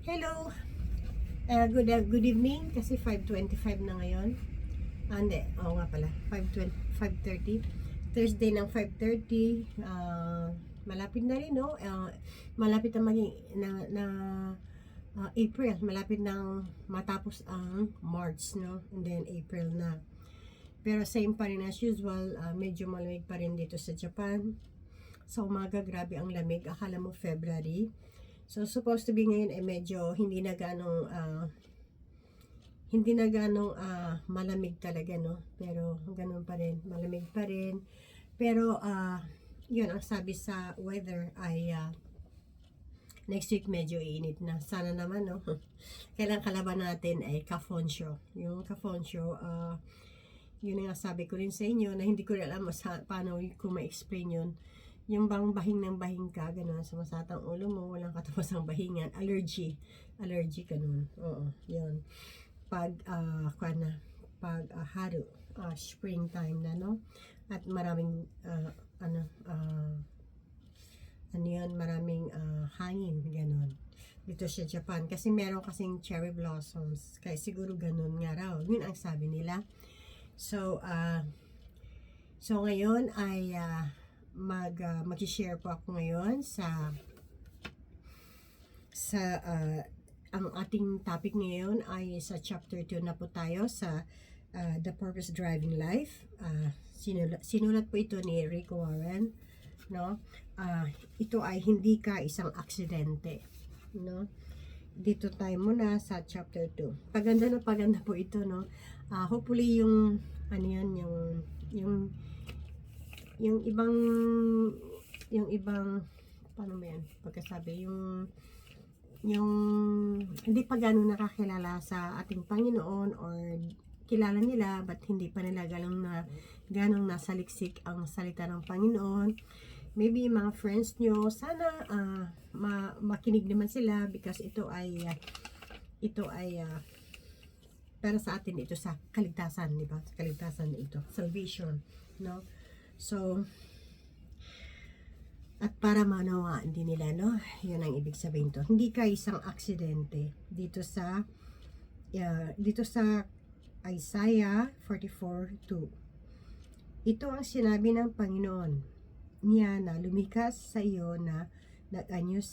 Hello! Good evening kasi 5:25 na ngayon. Hindi, oo nga pala, 5:30. Thursday ng 5:30. Malapit na rin, no? Malapit na maging April. Malapit nang matapos ang March, no? And then April na. Pero same pa rin as usual, medyo malamig pa rin dito sa Japan. Sa umaga, grabe ang lamig. Akala mo February. So, supposed to be ngayon ay medyo hindi na ganong malamig talaga, no? Pero ganun pa rin, malamig pa rin. Pero, yun, ang sabi sa weather ay next week medyo iinit na. Sana naman, no? Kailang kalaban natin ay Kafonsyo. Yung Kafonsyo, yun nga sabi ko rin sa inyo na hindi ko rin alam paano ko ma-explain yun. Yung bang bahing ng bahing ka, gano'n, sumasatang ulo mo, walang katapos ang bahingan, allergy ganun, oo, yun. Pag haro, springtime na, no, at maraming, maraming hangin, gano'n, dito sa Japan, kasi meron kasing cherry blossoms, kaya siguro ganun nga raw, yun ang sabi nila. So ngayon ay, mag-share po ako ngayon sa ang ating topic ngayon ay sa chapter 2 na po tayo sa The Purpose Driving Life. Sinulat po ito ni Rick Warren, no? Ito ay hindi ka isang aksidente, no? Dito tayo muna sa chapter 2. Paganda po ito, no? Hopefully yung yung ibang paano ba yan pagkasabi, yung hindi pa gano'ng nakakilala sa ating Panginoon or kilala nila but hindi pa nila ganong nasaliksik ang salita ng Panginoon. Maybe yung mga friends nyo, sana makinig naman sila because ito ay para sa atin, ito sa kaligtasan, di ba? Kaligtasan ito, salvation, no? So, at para manawaan din nila, no? Yun ang ibig sabihin to. Hindi ka isang aksidente. Dito sa Isaiah 44:2. Ito ang sinabi ng Panginoon niya na lumikas sa iyo, na nag-anyos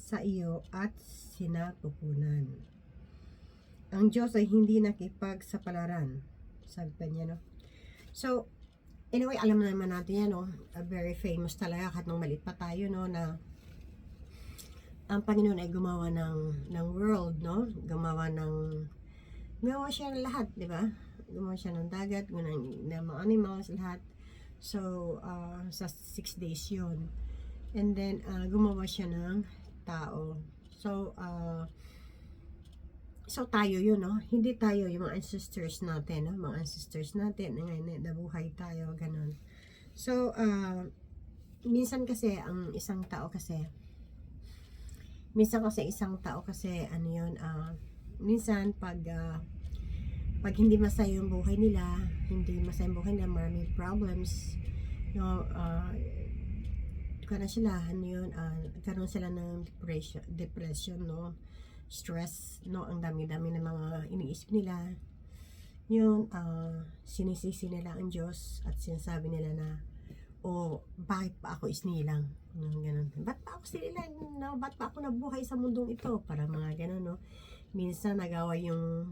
sa iyo at sinapupunan. Ang Diyos ay hindi nakipagsapalaran. Sabi pa niya, no? So, anyway, alam naman natin yan, no? Very famous talaga kahit nung maliit pa tayo, no? Na ang Panginoon ay gumawa ng world, no? Gumawa siya ng lahat, di ba? Gumawa siya ng dagat, ng mga animals, lahat. So, sa 6 days yun. And then, gumawa siya ng tao. So tayo yun, no? Hindi tayo yung mga ancestors natin, no? Mga ancestors natin, ngayon nabuhay tayo, ganun. So, minsan kasi isang tao kasi, ano yun, minsan pag hindi masaya yung buhay nila, maraming problems, no? Karoon sila ng depression, no? Stress, no? Ang dami-dami ng mga iniisip nila. Yun, sinisisi nila ang Diyos at sinasabi nila na, bakit pa ako isnilang? Ganun. Ba't pa ako sinilang? No? Ba't pa ako nabuhay sa mundong ito? Para mga ganun, no? Minsan nag-away yung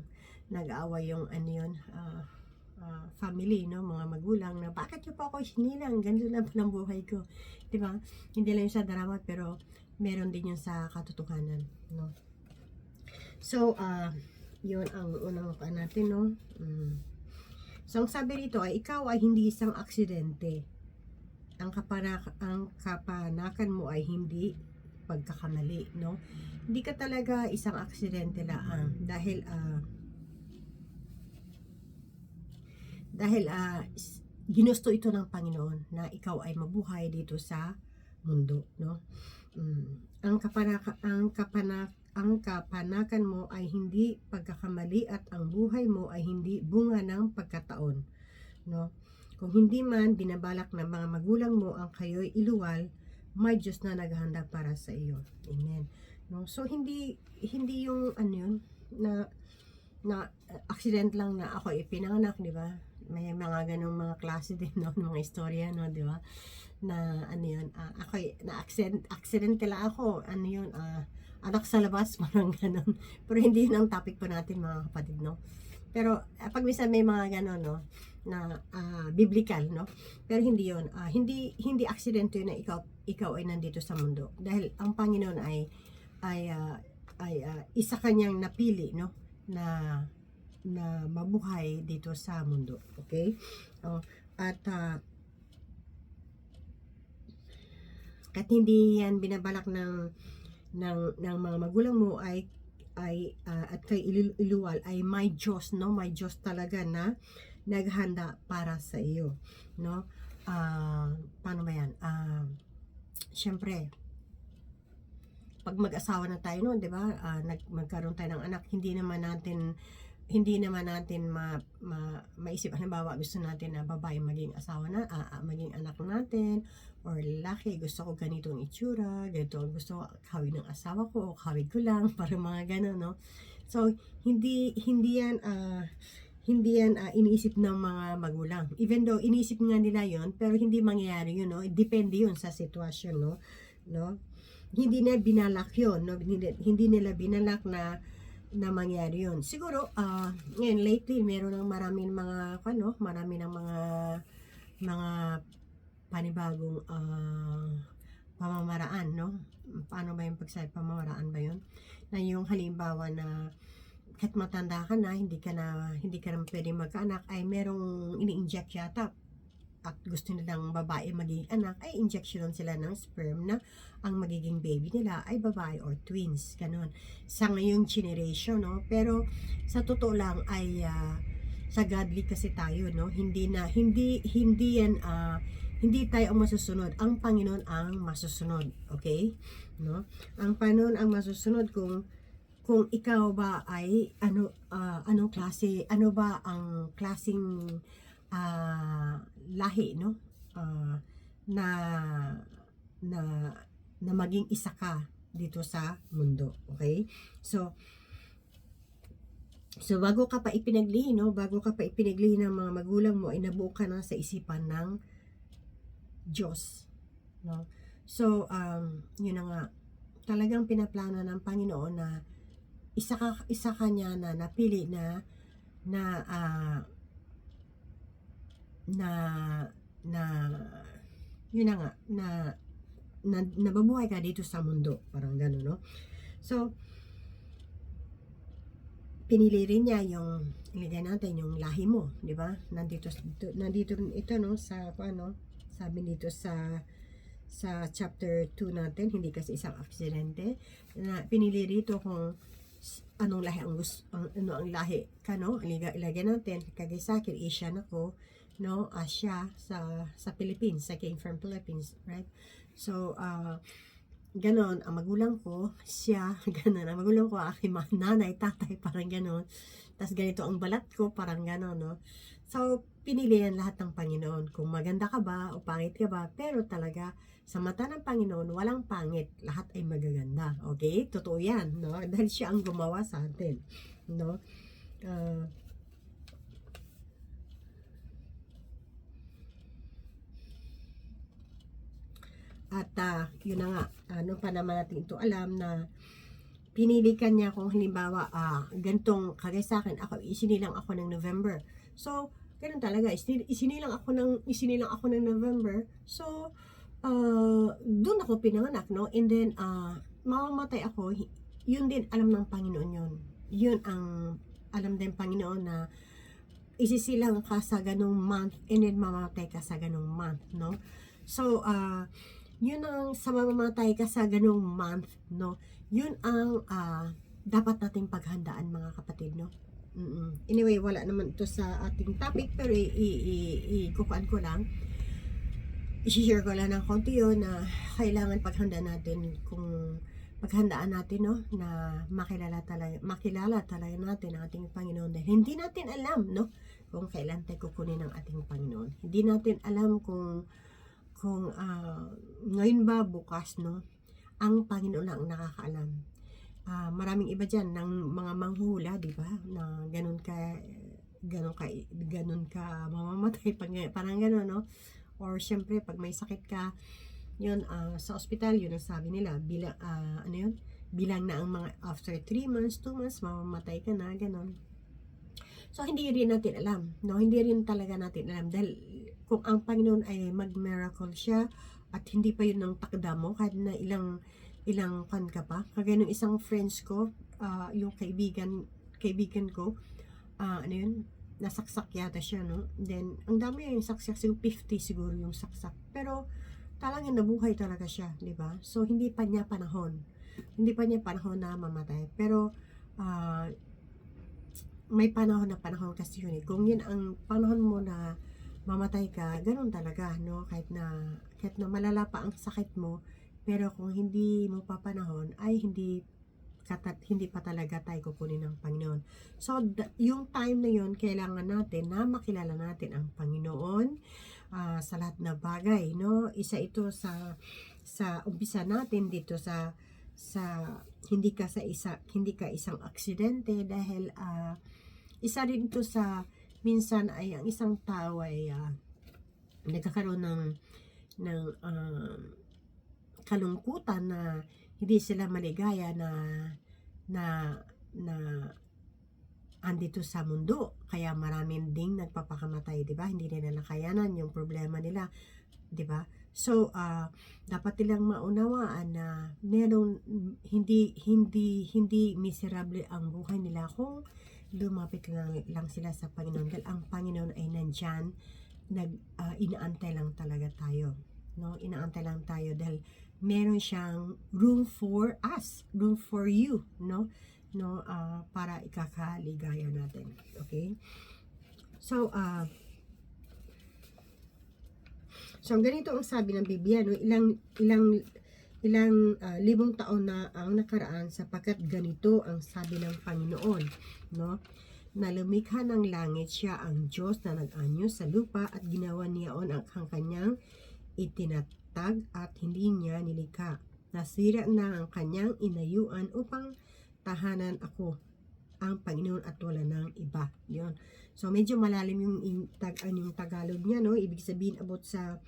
family, no? Mga magulang na, bakit yung pa ako isnilang? Ganun lang ng buhay ko. Diba? Hindi lang yung sa drama, pero meron din yung sa katotohanan, no? So, yun ang unang natin, no? So, ang sabi rito ay, ikaw ay hindi isang aksidente. Ang kapanakan mo ay hindi pagkakamali, no? Hindi ka talaga isang aksidente lang. Dahil ginusto ito ng Panginoon na ikaw ay mabuhay dito sa mundo, no? Ang kapanakan mo ay hindi pagkakamali at ang buhay mo ay hindi bunga ng pagkataon, no? Kung hindi man binabalak ng mga magulang mo ang kayo'y iluwal, may Diyos na naghahanda para sa iyo. Amen. no? So hindi yung ano yun na accident lang na ako ipinanganak, di ba? May mga ganong mga klase din, no, ng mga istorya, no, di ba? Na ano yun, ako na accident lang ako, ano yun, anak sa labas, parang ganon. Pero hindi yun ang topic po natin, mga kapatid, no? Pero pag minsan may mga ganon, no, na biblical, no? Pero hindi yun, hindi accident yun na ikaw ay nandito sa mundo, dahil ang Panginoon ay isa kanyang napili, no, na mabuhay dito sa mundo. Okay? At kahit hindi yan binabalak ng mga magulang mo at kay iluwal, ay may Diyos, no? May Diyos talaga na naghanda para sa iyo, no? Paano ba yan? Syempre, pag mag-asawa na tayo, no, 'di ba? Magkaroon tayo ng anak, hindi naman natin maisip, halimbawa gusto natin na babae maging asawa na, maging anak natin, or lalaki, gusto ko ganitong itsura, ganito gusto ko, kawig ng asawa ko o kawig ko lang, parang mga gano'n, no? So hindi yan iniisip ng mga magulang, even though iniisip nga nila yon, pero hindi mangyayari yun, no? Depende yun sa sitwasyon, no? Hindi nila binalak yun, no? Hindi nila binalak na mangyari yun. Siguro, ngayon lately, meron ng marami ng mga panibagong pamamaraan, no? Paano ba yung pagsabi, pamamaraan ba yun? Na yung halimbawa na kahit matanda ka na, hindi ka na pwedeng magkaanak, ay merong ini-inject yata, at gusto nilang babae maging anak, ay injection sila ng sperm na ang magiging baby nila ay babae or twins, ganon. Sa ngayong generation, no? Pero sa totoo lang ay sa godly kasi tayo, no? Hindi yan, hindi tayo ang masusunod, ang Panginoon ang masusunod, okay? No? Ang Panginoon ang masusunod kung ikaw ba ay anong klase, ano ba ang klaseng lahi, no? Na maging isa ka dito sa mundo, okay? So bago ka pa ipinaglihi, no? Bago ka pa ipinaglihi ng mga magulang mo, ay nabuo ka na sa isipan ng Diyos, no? So yun na nga, talagang pinaplano ng Panginoon na isa ka niya na napili na yun na nga, na nababuhay ka dito sa mundo, parang gano'n, no? So pinili rin niya yung, ilagay natin yung lahi mo, di ba? Nandito rin ito, no, sa sabi dito sa chapter 2 natin, hindi kasi isang aksidente, na pinili rito kung anong lahi ang lahi ka, no? Ilagay natin, kagaya sa akin, Asian ako, no? Asia sa Philippines, I came from Philippines, right? So ganon, ang magulang ko, siya, ganon, ang magulang ko, aking nanay, tatay, parang ganon. Tapos ganito ang balat ko, parang ganon, no? So, pinili yan lahat ng Panginoon. Kung maganda ka ba o pangit ka ba, pero talaga, sa mata ng Panginoon, walang pangit. Lahat ay magaganda. Okay? Totoo yan, no? Dahil siya ang gumawa sa atin, no? At yun na nga, ano pa naman natin ito alam na pinili ka niya kung halimbawa gantong, kagaya sa akin, isinilang ako ng November. So, ganun talaga, isinilang ako ng November. So, doon ako pinanganak, no? And then, mamamatay ako, yun din alam ng Panginoon yun. Yun ang alam din Panginoon na isisilang ka sa ganung month and then mamamatay ka sa ganung month, no? So, yun ang sa mamamatay ka sa ganung month, no? Yun ang dapat nating paghandaan, mga kapatid, no? Anyway, wala naman ito sa ating topic, pero ikukuan ko lang, i-share ko lang ng konti yun, na kailangan paghandaan natin, paghandaan natin, no, na makilala talaga natin ang ating Panginoon, dahil hindi natin alam, no, kung kailan tayo kukunin ng ating Panginoon. Hindi natin alam kung ngayon ba, bukas, no? Ang Panginoon lang ang nakakaalam. Maraming iba diyan ng mga manghula, 'di ba? Na ganun ka mamamatay pag parang gano'n, no? Or syempre pag may sakit ka, yun sa ospital, yun ang sabi nila, bilang ano yun? Bilang na ang mga after 3 months, 2 months mamamatay ka na, ganun. So hindi rin natin alam, no? Hindi rin talaga natin alam dahil kung ang Panginoon ay mag-miracle siya at hindi pa yun ang takda mo kahit na ilang kan ka pa. Kagaya ng isang friends ko, yung kaibigan ko, ano yun, nasaksak yata siya, no? Then, ang dami yung saksak, siguro 50 siguro yung saksak. Pero, talagang nabuhay talaga siya, di ba? So, hindi pa niya panahon. Hindi pa niya panahon na mamatay. Pero, may panahon na panahon kasi yun eh. Kung yun ang panahon mo na mamatay ka, ganun talaga, no? Kahit na malala pa ang sakit mo, pero kung hindi mo pa panahon, ay hindi pa talaga tayo kukunin ng Panginoon. So, yung time na yun, kailangan natin na makilala natin ang Panginoon sa lahat na bagay, no? Isa ito sa umpisa natin dito sa hindi ka isang aksidente dahil isa rin ito sa minsan ay ang isang tao ay nagkakaroon ng kalungkutan na hindi sila maligaya na andito sa mundo, kaya maraming ding nagpapakamatay, 'di ba? Hindi nila nakayanan yung problema nila, 'di ba? So, dapat nilang maunawaan na merong hindi miserable ang buhay nila kung lumapit lang sila sa Panginoon. Dahil ang Panginoon ay nandyan, inaantay lang talaga tayo, no? Inaantay lang tayo dahil meron siyang room for us, room for you, no? Para ikakaligaya natin. Okay? So, ganito ang sabi ng Biblia, no? Ilang libong taon na ang nakaraan sapagkat ganito ang sabi ng Panginoon, no? Na lumikha ng langit, siya ang Diyos na nag-anyo sa lupa at ginawa niyaon ang kanyang itinatag at hindi niya nilikha. Nasira na ang kanyang inayuan upang tahanan ako, ang Panginoon, at wala ng iba. Yun. So, medyo malalim yung Tagalog niya, no? Ibig sabihin about sa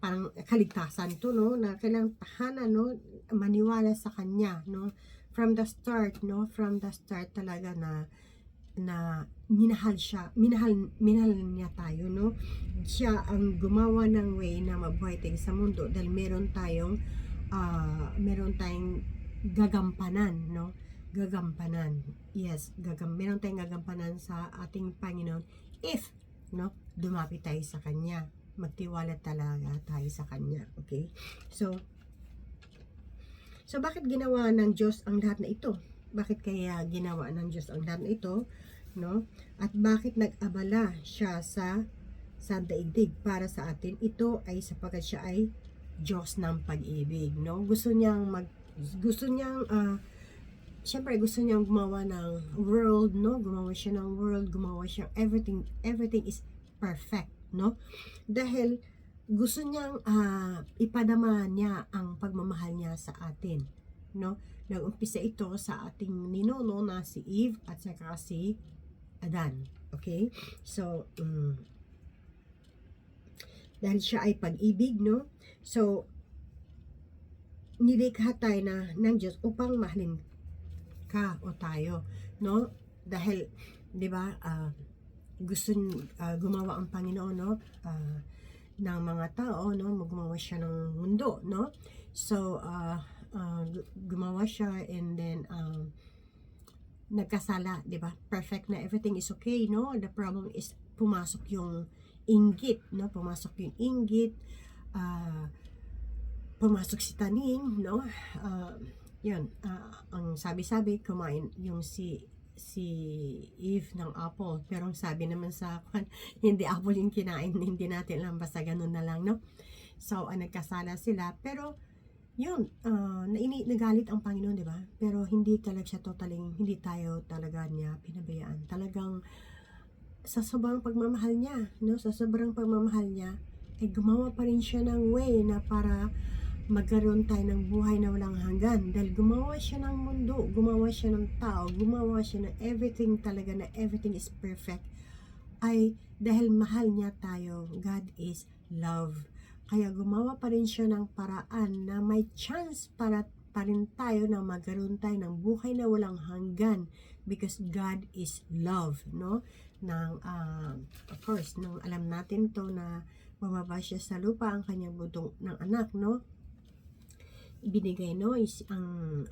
parang kaligtasan to, no? Na kailangang tahanan, no? Maniwala sa kanya, no? From the start talaga na minahal niya tayo, no? Siya ang gumawa ng way na mabuhay tayo sa mundo dahil meron tayong gagampanan, no? Meron tayong gagampanan sa ating Panginoon if, no, dumapit tayo sa kanya, magtiwala talaga tayo sa kanya. Okay? So bakit ginawa ng Diyos ang lahat na ito? Bakit kaya ginawa ng Diyos ang lahat na ito, no? At bakit nag-abala siya sa daigdig para sa atin? Ito ay sapagkat siya ay Diyos ng pag-ibig, no? Gusto niyang siyempre gusto niyang gumawa ng world, no? Gumawa siya everything is perfect, no? Dahil gusto niyang ipadama niya ang pagmamahal niya sa atin, no? Nag-umpisa ito sa ating ninuno na si Eve at saka si Adan. Okay? So, dahil siya ay pag-ibig, no? So, nilikha tayo ng Diyos upang mahalin ka o tayo, no? Dahil, di ba, gumawa ang Panginoon, no? Ng mga tao, no? Gumawa siya ng mundo, no? So, gumawa siya and then nagkasala, di ba? Perfect na, everything is okay, no? The problem is pumasok yung inggit, no? Pumasok si taning, no? Yun, ang sabi-sabi, kumain yung si Eve ng apple. Pero ang sabi naman sa hindi apple yung kinain, hindi natin alam, basta ganun na lang, no? So, nagkasala sila. Pero, yun, nagalit ang Panginoon, di ba? Pero hindi talaga siya hindi tayo talaga niya pinabayaan. Talagang, sa sobrang pagmamahal niya, no? Sa sobrang pagmamahal niya, ay gumawa pa rin siya ng way na para magkaroon tayo ng buhay na walang hanggan. Dahil gumawa siya ng mundo, gumawa siya ng tao, gumawa siya ng everything talaga, na everything is perfect, ay dahil mahal niya tayo. God is love. Kaya gumawa pa rin siya ng paraan na may chance para pa rin tayo na magkaroon tayo ng buhay na walang hanggan, because God is love, no? Of course, nung alam natin to na bumaba siya sa lupa, ang kanyang butong ng anak, no? Ibinigay, no, is ang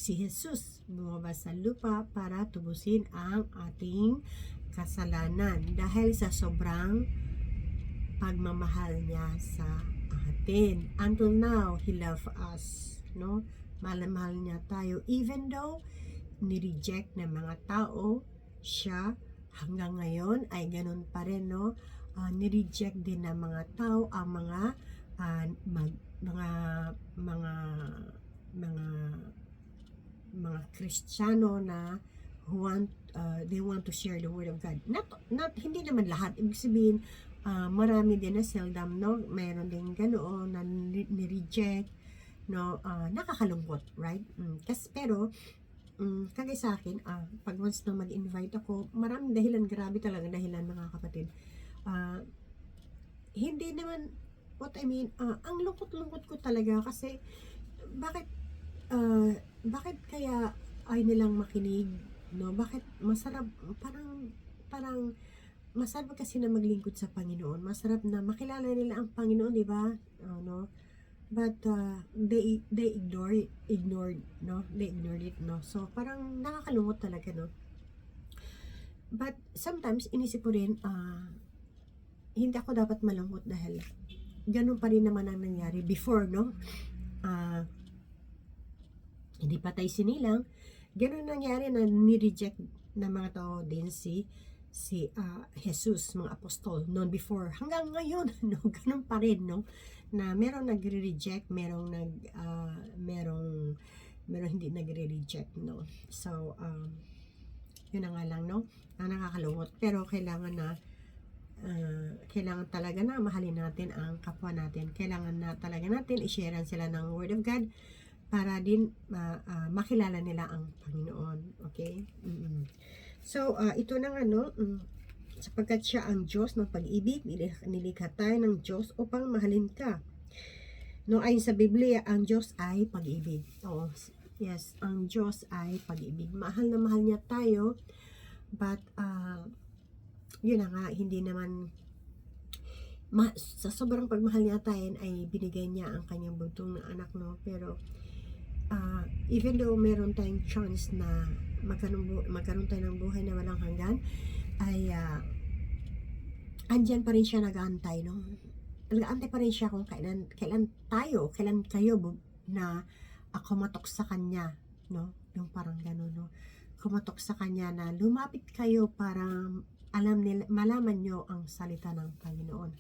si Jesus bumaba sa lupa para tubusin ang ating kasalanan dahil sa sobrang pagmamahal niya sa atin. Until now, He loved us, no? Mahal niya tayo, even though ni-reject ng mga tao siya, hanggang ngayon ay ganun pa rin, no? Ni-reject din ng mga tao ang mga Kristiyano na they want to share the word of God. Not hindi naman lahat. Ibig sabihin, marami din na seldom, no? Meron din ganoon na ni-reject, no? Nakakalungkot, right? Pero kagaya sa akin, pag once na mag-invite ako, maraming dahilan, grabe talaga dahilan, mga kapatid. Hindi naman, what I mean, ang lungkot-lungkot ko talaga kasi bakit kaya ay nilang makinig, no? Bakit masarap, parang masarap kasi na maglingkod sa Panginoon, masarap na makilala nila ang Panginoon, di ba? No? But they ignored, no? They ignored it, no? So parang nakakalungkot talaga, no? But sometimes inisip ko rin, hindi ako dapat malungkot dahil ganun pa rin naman ang nangyari before, no? Hindi patay sinilang, ganun nangyari na ni-reject ng mga tao din si Jesus, mga apostol, noon before, hanggang ngayon, no? Ganun pa rin, no? Na merong nagre-reject, merong hindi nagre-reject, no? So, yun na nga lang, no? Nakakalungkot, pero kailangan talaga na mahalin natin ang kapwa natin. Kailangan na talaga natin i-share sila ng Word of God para din makilala nila ang Panginoon. Okay? So, ito na nga, no? Sapagkat siya ang Diyos ng pag-ibig, nilikha tayo ng Diyos upang mahalin ka. No, ayon sa Biblia, ang Diyos ay pag-ibig. Oo, yes, ang Diyos ay pag-ibig. Mahal na mahal niya tayo, but yun na nga, hindi naman sa sobrang pagmahal niya tayo ay binigay niya ang kanyang bugtong na anak, no? Pero even though meron tayong chance na magkaroon tayo ng buhay na walang hanggan, ay andyan pa rin siya nag-aantay, no? Nag-aantay pa rin siya kung kailan kayo na kumatok sa kanya, no? Yung parang gano'n, no? Kumatok sa kanya na lumapit kayo para malaman nyo ang salita ng Panginoon,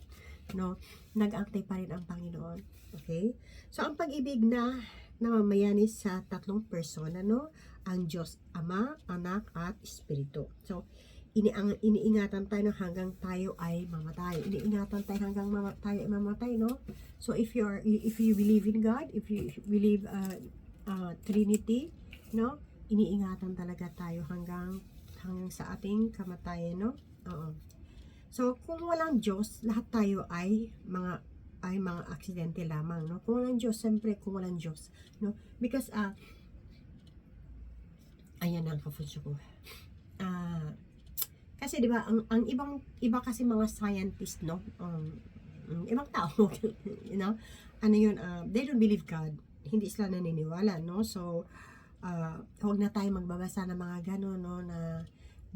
no? Nag-aantay pa rin ang Panginoon. Okay? So, ang pag-ibig na namamayani sa tatlong persona, no? Ang Diyos Ama, Anak, at Espiritu. So, iniingatan tayo hanggang tayo ay mamatay. Iniingatan tayo hanggang tayo ay mamatay, no? So, if you believe in God, if you believe Trinity, no? Iniingatan talaga tayo hanggang sa ating kamatayan, no? Oo. So, kung walang Diyos, lahat tayo ay mga aksidente lamang, no? Kung walang Diyos, siyempre, kung walang Diyos, no? Because, ayan ang kafusyo ko. Kasi, di ba, ang iba kasi mga scientist, no? Ibang tao, you know? They don't believe God. Hindi sila naniniwala, no? So, huwag na tayo magbabasa ng mga gano'n, no?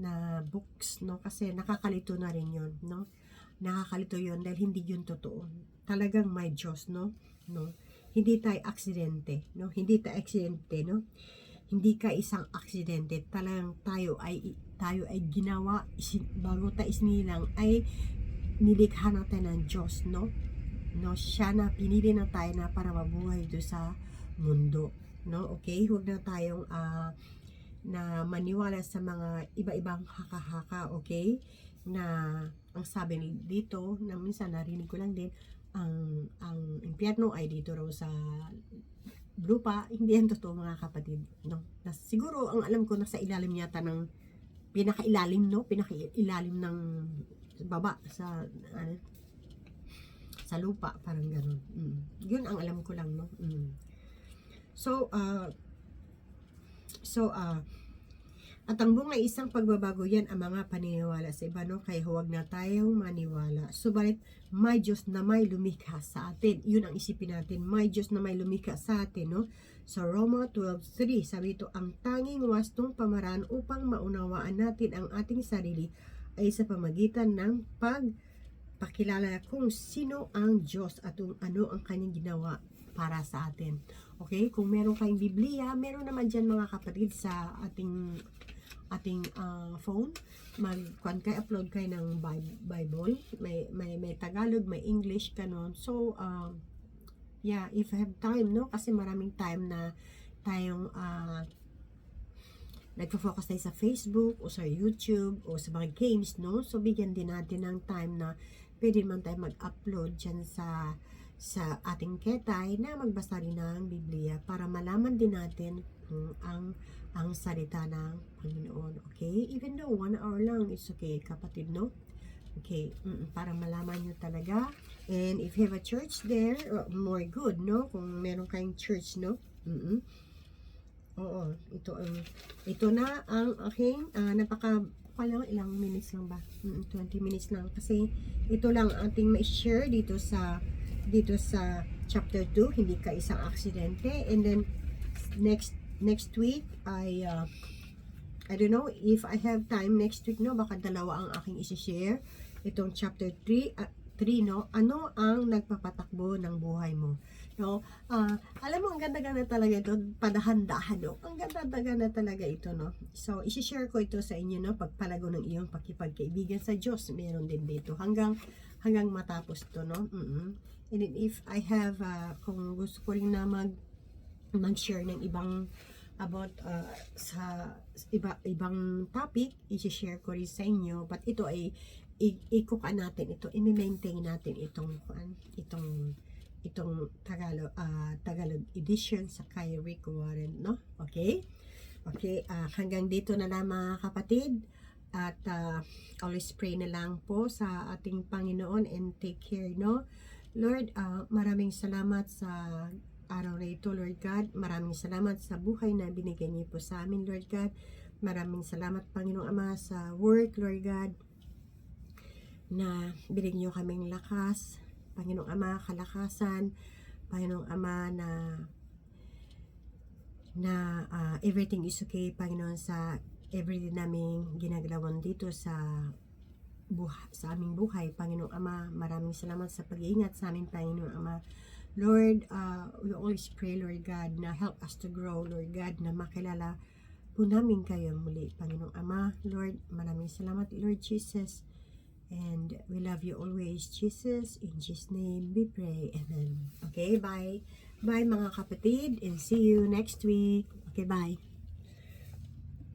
Na books, no? Kasi nakakalito na rin yun, no? Nakakalito yun dahil hindi yun totoo. Talagang may Diyos, no? Hindi tayo aksidente, no? Hindi Hindi ka isang aksidente. Talagang tayo ay ginawa bago tayo isinilang, ay nilikha natin ng Diyos, no? Siya na pinili na tayo na para mabuhay doon sa mundo, no? Okay? Huwag na tayong na maniwala sa mga iba-ibang haka-haka, okay? Na ang sabi dito, na minsan narinig ko lang din, ang impyerno ay dito raw sa lupa. Hindi yan totoo mga kapatid, no? Siguro ang alam ko nasa ilalim yata ng pinakailalim, no? Pinakailalim ng baba sa lupa, parang gano'n. Yun ang alam ko lang, no? At ang bunga ay isang pagbabago, yan ang mga paniniwala sa iba, no? Kaya huwag na tayong maniwala. Subalit, may Diyos na may lumikha sa atin. Yun ang isipin natin. May Diyos na may lumikha sa atin, no? Sa Roma 12:3, sabi ito, ang tanging wastong pamaraan upang maunawaan natin ang ating sarili ay sa pamagitan ng pagpakilala kung sino ang Diyos at ano ang kanyang ginawa para sa atin. Okay? Kung meron kayong Biblia, meron naman dyan mga kapatid sa ating phone, upload kayo ng Bible, may Tagalog, may English, kanon. So, yeah, if I have time, no? Kasi maraming time na tayong nagfo-focus tayo sa Facebook o sa YouTube o sa mga games, no? So, bigyan din natin ng time na pwede man tayo mag-upload dyan sa ating ketay na magbasa rin ng Biblia para malaman din natin ang salita ng Panginoon. Okay? Even though 1 hour lang, it's okay, kapatid, no? Okay, para malaman nyo talaga. And if you have a church there, more good, no? Kung meron kayong church, no? Oo, ito na ang aking ilang minutes lang ba? 20 minutes lang. Kasi ito lang ating ma-share dito sa chapter 2, hindi ka isang aksidente. And then next week I don't know if I have time next week, no? Baka dalawa ang aking i-share. Itong chapter 3, no? Ano ang nagpapatakbo ng buhay mo? No? Alam mo, ang ganda-ganda talaga ito. Padahan-dahan, no? Ang ganda-ganda talaga ito, no? So, i-share ko ito sa inyo, no? Pagpalago ng iyong pakipagkaibigan sa Diyos. Meron din dito. Hanggang matapos to, no? And then if I have, kung gusto ko rin na mag-share ng ibang about sa ibang topic, i-share ko rin sa inyo. But ito ay ikukan natin ito, i-maintain natin itong Tagalog edition sa kay Rick Warren, no? Okay, hanggang dito na lang mga kapatid, at always pray na lang po sa ating Panginoon and take care, no? Lord, maraming salamat sa araw na ito, Lord God. Maraming salamat sa buhay na binigay niyo po sa amin, Lord God. Maraming salamat, Panginoong Ama, sa work, Lord God, na binigyan niyo kaming lakas, Panginoong Ama, kalakasan, Panginoong Ama, na everything is okay, Panginoon, sa everyday naming ginagalawan dito sa aming buhay, Panginoong Ama. Maraming salamat sa pag-iingat sa amin, Panginoong Ama. Lord, we always pray, Lord God, na help us to grow, Lord God, na makilala po namin kayo muli, Panginoong Ama. Lord, maraming salamat, Lord Jesus. And we love you always, Jesus. In Jesus' name we pray. Amen. Okay, bye. Bye mga kapatid, and see you next week. Okay, bye.